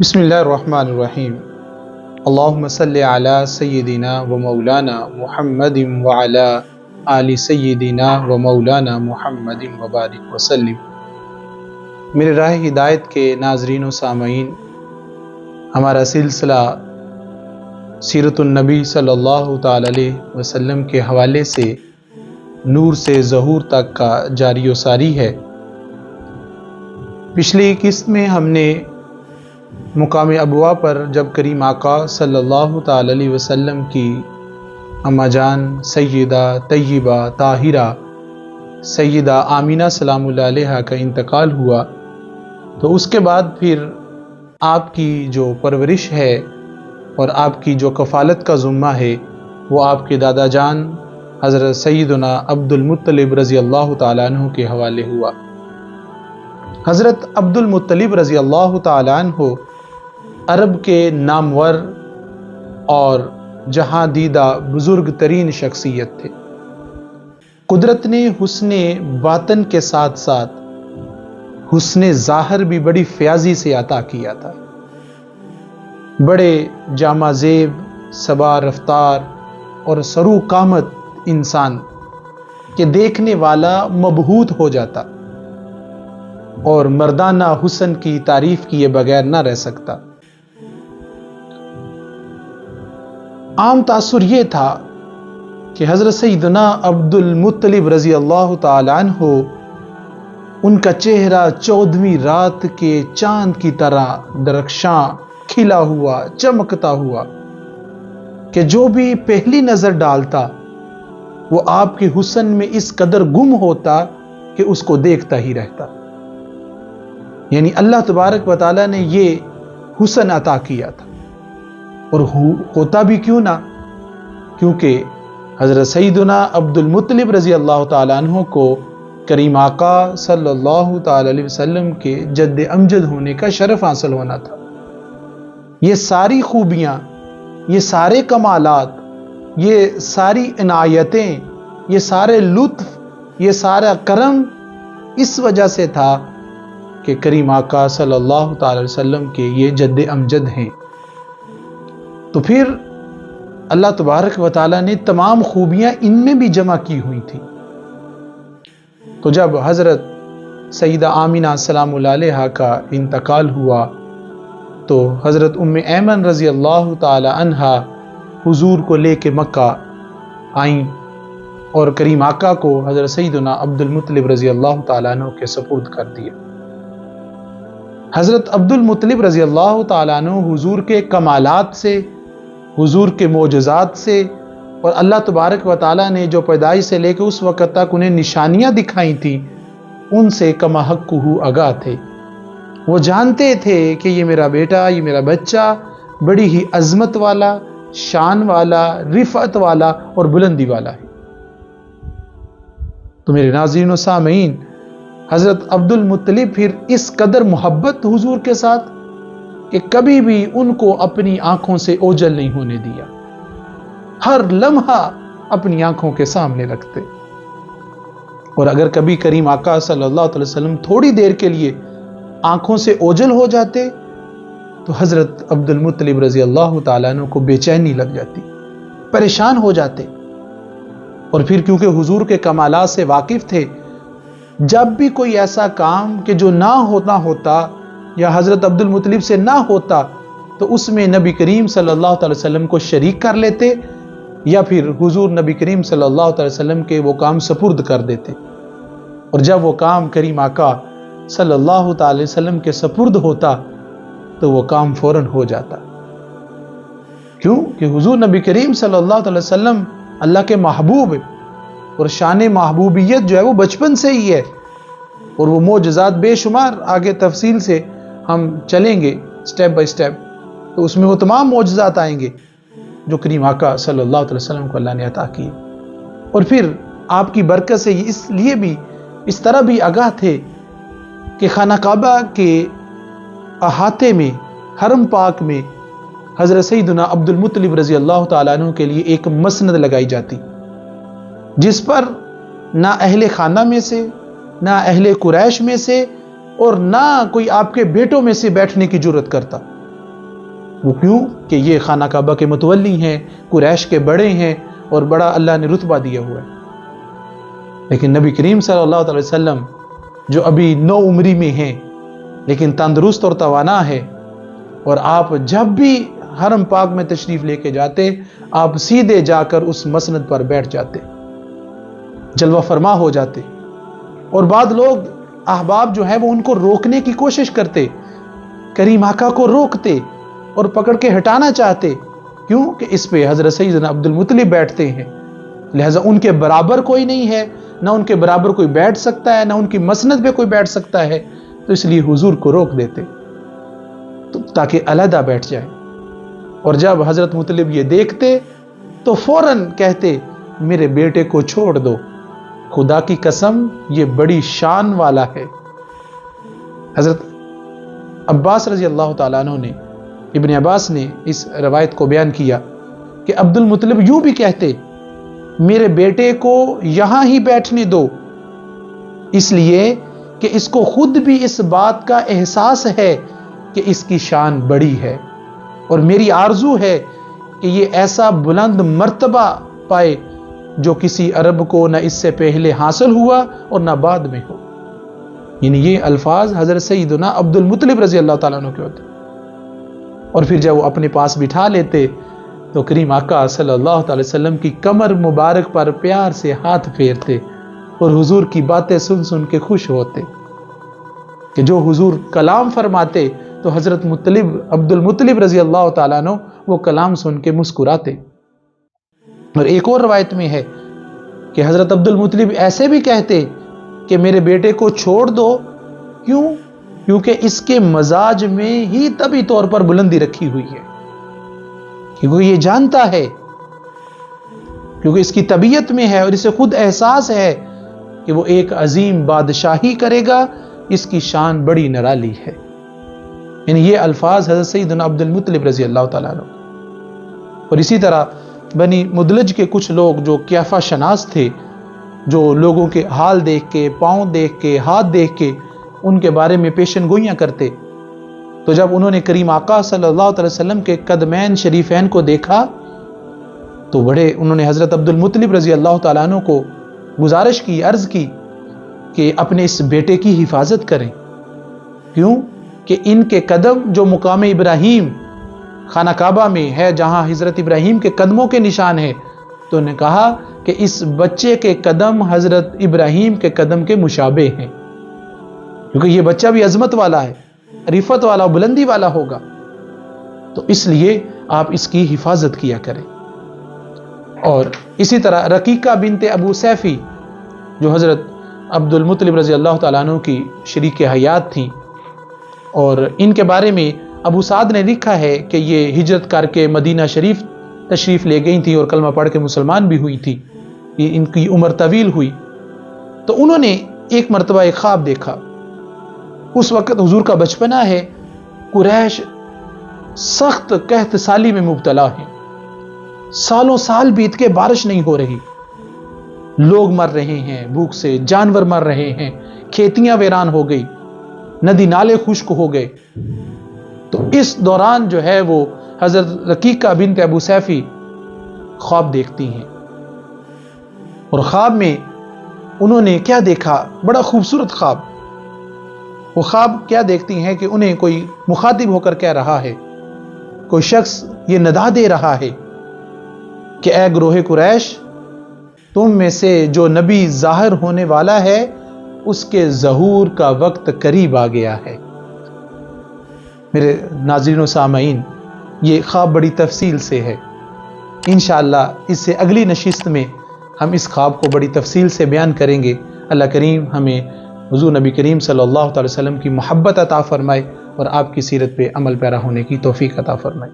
بسم اللہ الرحمن الرحیم۔ اللہم صلی علی سیدنا و مولانا محمد وعلی آل سیدنا و مولانا محمد وبارک وسلم۔ میرے راہ ہدایت کے ناظرین و سامعین، ہمارا سلسلہ سیرت النبی صلی اللہ تعالی علیہ وسلم کے حوالے سے نور سے ظہور تک کا جاری و ساری ہے۔ پچھلی قسط میں ہم نے مقام ابوا پر جب کریم آقا صلی اللہ تعالی علیہ وسلم کی اماں جان سیدہ طیبہ طاہرہ سیدہ آمینہ سلام اللہ علیہا کا انتقال ہوا، تو اس کے بعد پھر آپ کی جو پرورش ہے اور آپ کی جو کفالت کا ذمہ ہے وہ آپ کے دادا جان حضرت سیدنا عبد المطلب رضی اللہ تعالیٰ عنہ کے حوالے ہوا۔ حضرت عبد المطلب رضی اللہ تعالیٰ عنہ عرب کے نامور اور جہاں دیدہ بزرگ ترین شخصیت تھے۔ قدرت نے حسن باطن کے ساتھ ساتھ حسن ظاہر بھی بڑی فیاضی سے عطا کیا تھا۔ بڑے جامع زیب، صبا رفتار اور سرو قامت انسان کے دیکھنے والا مبہوت ہو جاتا اور مردانہ حسن کی تعریف کیے بغیر نہ رہ سکتا۔ عام تاثر یہ تھا کہ حضرت سیدنا عبد المطلب رضی اللہ تعالی عنہ ان کا چہرہ 14ویں رات کے چاند کی طرح درخشاں کھلا ہوا چمکتا ہوا کہ جو بھی پہلی نظر ڈالتا وہ آپ کے حسن میں اس قدر گم ہوتا کہ اس کو دیکھتا ہی رہتا۔ یعنی اللہ تبارک و تعالیٰ نے یہ حسن عطا کیا تھا، اور ہوتا بھی کیوں نہ، کیونکہ حضرت سیدنا عبد المطلب رضی اللہ تعالیٰ عنہ کو کریم آقا صلی اللہ تعالی علیہ وسلم کے جد امجد ہونے کا شرف حاصل ہونا تھا۔ یہ ساری خوبیاں، یہ سارے کمالات، یہ ساری عنایتیں، یہ سارے لطف، یہ سارا کرم اس وجہ سے تھا کہ کریم آقا صلی اللہ تعالی علیہ وسلم کے یہ جد امجد ہیں۔ تو پھر اللہ تبارک و تعالیٰ نے تمام خوبیاں ان میں بھی جمع کی ہوئی تھی۔ تو جب حضرت سیدہ آمینہ سلام اللہ علیہا کا انتقال ہوا تو حضرت ام ایمن رضی اللہ تعالی عنہا حضور کو لے کے مکہ آئیں اور کریم آقا کو حضرت سیدنا عبد المطلب رضی اللہ تعالیٰ عنہ کے سپرد کر دیا۔ حضرت عبد المطلب رضی اللہ تعالیٰ عنہ حضور کے کمالات سے، حضور کے معجزات سے، اور اللہ تبارک و تعالیٰ نے جو پیدائش سے لے کے اس وقت تک انہیں نشانیاں دکھائی تھیں ان سے کما حق آگاہ تھے۔ وہ جانتے تھے کہ یہ میرا بیٹا، یہ میرا بچہ بڑی ہی عظمت والا، شان والا، رفعت والا اور بلندی والا ہے۔ تو میرے ناظرین و سامعین، حضرت عبد المطلب پھر اس قدر محبت حضور کے ساتھ کہ کبھی بھی ان کو اپنی آنکھوں سے اوجل نہیں ہونے دیا، ہر لمحہ اپنی آنکھوں کے سامنے رکھتے۔ اور اگر کبھی کریم آقا صلی اللہ علیہ وسلم تھوڑی دیر کے لیے آنکھوں سے اوجل ہو جاتے تو حضرت عبد المطلب رضی اللہ تعالیٰ عنہ کو بے چینی لگ جاتی، پریشان ہو جاتے۔ اور پھر کیونکہ حضور کے کمالات سے واقف تھے، جب بھی کوئی ایسا کام کہ جو نہ ہوتا یا حضرت عبد المطلب سے نہ ہوتا تو اس میں نبی کریم صلی اللہ علیہ وسلم کو شریک کر لیتے، یا پھر حضور نبی کریم صلی اللہ علیہ وسلم کے وہ کام سپرد کر دیتے۔ اور جب وہ کام کریم آقا صلی اللہ تعالی وسلم کے سپرد ہوتا تو وہ کام فوراً ہو جاتا۔ کیوں کہ حضور نبی کریم صلی اللہ علیہ وسلم اللہ کے محبوب، اور شان محبوبیت جو ہے وہ بچپن سے ہی ہے، اور وہ معجزات بے شمار، آگے تفصیل سے ہم چلیں گے سٹیپ بائی سٹیپ تو اس میں وہ تمام معجزات آئیں گے جو کریم آقا صلی اللہ علیہ وسلم کو اللہ نے عطا کی۔ اور پھر آپ کی برکت سے اس لیے بھی اس طرح بھی آگاہ تھے کہ خانہ کعبہ کے احاطے میں، حرم پاک میں حضرت سیدنا عبد المطلب رضی اللہ تعالیٰ عنہ کے لیے ایک مسند لگائی جاتی، جس پر نہ اہل خانہ میں سے، نہ اہل قریش میں سے، اور نہ کوئی آپ کے بیٹوں میں سے بیٹھنے کی جرت کرتا، وہ کیوں کہ یہ خانہ کعبہ کے متولی ہیں، قریش کے بڑے ہیں اور بڑا اللہ نے رتبہ دیا ہوا ہے۔ لیکن نبی کریم صلی اللہ علیہ وسلم جو ابھی نو عمری میں ہیں لیکن تندرست اور توانا ہے، اور آپ جب بھی حرم پاک میں تشریف لے کے جاتے آپ سیدھے جا کر اس مسند پر بیٹھ جاتے، جلوہ فرما ہو جاتے، اور بعض لوگ احباب جو ہیں وہ ان کو روکنے کی کوشش کرتے، کریم آقا کو روکتے اور پکڑ کے ہٹانا چاہتے، کیوں کہ اس پہ حضرت سیدنا عبد المطلب بیٹھتے ہیں، لہذا ان کے برابر کوئی نہیں ہے، نہ ان کے برابر کوئی بیٹھ سکتا ہے، نہ ان کی مسند پہ کوئی بیٹھ سکتا ہے، تو اس لیے حضور کو روک دیتے تاکہ علیحدہ بیٹھ جائے۔ اور جب حضرت مطلب یہ دیکھتے تو فوراً کہتے میرے بیٹے کو چھوڑ دو، خدا کی قسم یہ بڑی شان والا ہے۔ حضرت عباس رضی اللہ تعالیٰ عنہ نے، ابن عباس نے اس روایت کو بیان کیا کہ عبد المطلب یوں بھی کہتے میرے بیٹے کو یہاں ہی بیٹھنے دو، اس لیے کہ اس کو خود بھی اس بات کا احساس ہے کہ اس کی شان بڑی ہے، اور میری آرزو ہے کہ یہ ایسا بلند مرتبہ پائے جو کسی عرب کو نہ اس سے پہلے حاصل ہوا اور نہ بعد میں ہو۔ یعنی یہ الفاظ حضرت سیدنا عبد المطلب رضی اللہ تعالیٰ عنہ کے ہوتے، اور پھر جب وہ اپنے پاس بٹھا لیتے تو کریم آقا صلی اللہ علیہ وسلم کی کمر مبارک پر پیار سے ہاتھ پھیرتے اور حضور کی باتیں سن سن کے خوش ہوتے کہ جو حضور کلام فرماتے تو حضرت عبد المطلب رضی اللہ تعالیٰ عنہ وہ کلام سن کے مسکراتے۔ اور ایک اور روایت میں ہے کہ حضرت عبد المطلب ایسے بھی کہتے کہ میرے بیٹے کو چھوڑ دو، کیوں؟ کیونکہ اس کے مزاج میں ہی طبعی طور پر بلندی رکھی ہوئی ہے، کیونکہ یہ جانتا ہے، کیونکہ اس کی طبیعت میں ہے اور اسے خود احساس ہے کہ وہ ایک عظیم بادشاہی کرے گا، اس کی شان بڑی نرالی ہے۔ یعنی یہ الفاظ حضرت سیدنا عبد المطلب رضی اللہ تعالیٰ عنہ۔ اور اسی طرح بنی مدلج کے کچھ لوگ جو قیافہ شناس تھے، جو لوگوں کے حال دیکھ کے، پاؤں دیکھ کے، ہاتھ دیکھ کے ان کے بارے میں پیشن گوئیاں کرتے، تو جب انہوں نے کریم آقا صلی اللہ علیہ وسلم کے قدمین شریفین کو دیکھا تو انہوں نے حضرت عبد المطلب رضی اللہ تعالیٰ عنہ کو گزارش کی، عرض کی کہ اپنے اس بیٹے کی حفاظت کریں، کیوں کہ ان کے قدم جو مقام ابراہیم خانہ کعبہ میں ہے جہاں حضرت ابراہیم کے قدموں کے نشان ہے، تو انہوں نے کہا کہ اس بچے کے قدم حضرت ابراہیم کے قدم کے مشابہ ہیں، کیونکہ یہ بچہ بھی عظمت والا ہے، عریفت والا و بلندی والا ہوگا، تو اس لیے آپ اس کی حفاظت کیا کریں۔ اور اسی طرح رقیقہ بنت ابو سیفی جو حضرت عبد المطلب رضی اللہ تعالیٰ عنہ کی شریک حیات تھیں، اور ان کے بارے میں ابو سعد نے لکھا ہے کہ یہ ہجرت کر کے مدینہ شریف تشریف لے گئی تھی اور کلمہ پڑھ کے مسلمان بھی ہوئی تھی، ان کی عمر طویل ہوئی، تو انہوں نے ایک مرتبہ ایک خواب دیکھا۔ اس وقت حضور کا بچپنا ہے، قریش سخت قحط سالی میں مبتلا ہیں، سالوں سال بیت کے بارش نہیں ہو رہی، لوگ مر رہے ہیں بھوک سے، جانور مر رہے ہیں، کھیتیاں ویران ہو گئی، ندی نالے خشک ہو گئے۔ تو اس دوران جو ہے وہ حضرت رقیقہ بنت ابو سیفی خواب دیکھتی ہیں، اور خواب میں انہوں نے کیا دیکھا، بڑا خوبصورت خواب۔ وہ خواب کیا دیکھتی ہیں کہ انہیں کوئی مخاطب ہو کر کہہ رہا ہے، کوئی شخص یہ ندا دے رہا ہے کہ اے گروہ قریش، تم میں سے جو نبی ظاہر ہونے والا ہے اس کے ظہور کا وقت قریب آ گیا ہے۔ میرے ناظرین و سامعین، یہ خواب بڑی تفصیل سے ہے، انشاءاللہ اس سے اگلی نشست میں ہم اس خواب کو بڑی تفصیل سے بیان کریں گے۔ اللہ کریم ہمیں حضور نبی کریم صلی اللہ علیہ وسلم کی محبت عطا فرمائے اور آپ کی سیرت پہ عمل پیرا ہونے کی توفیق عطا فرمائے۔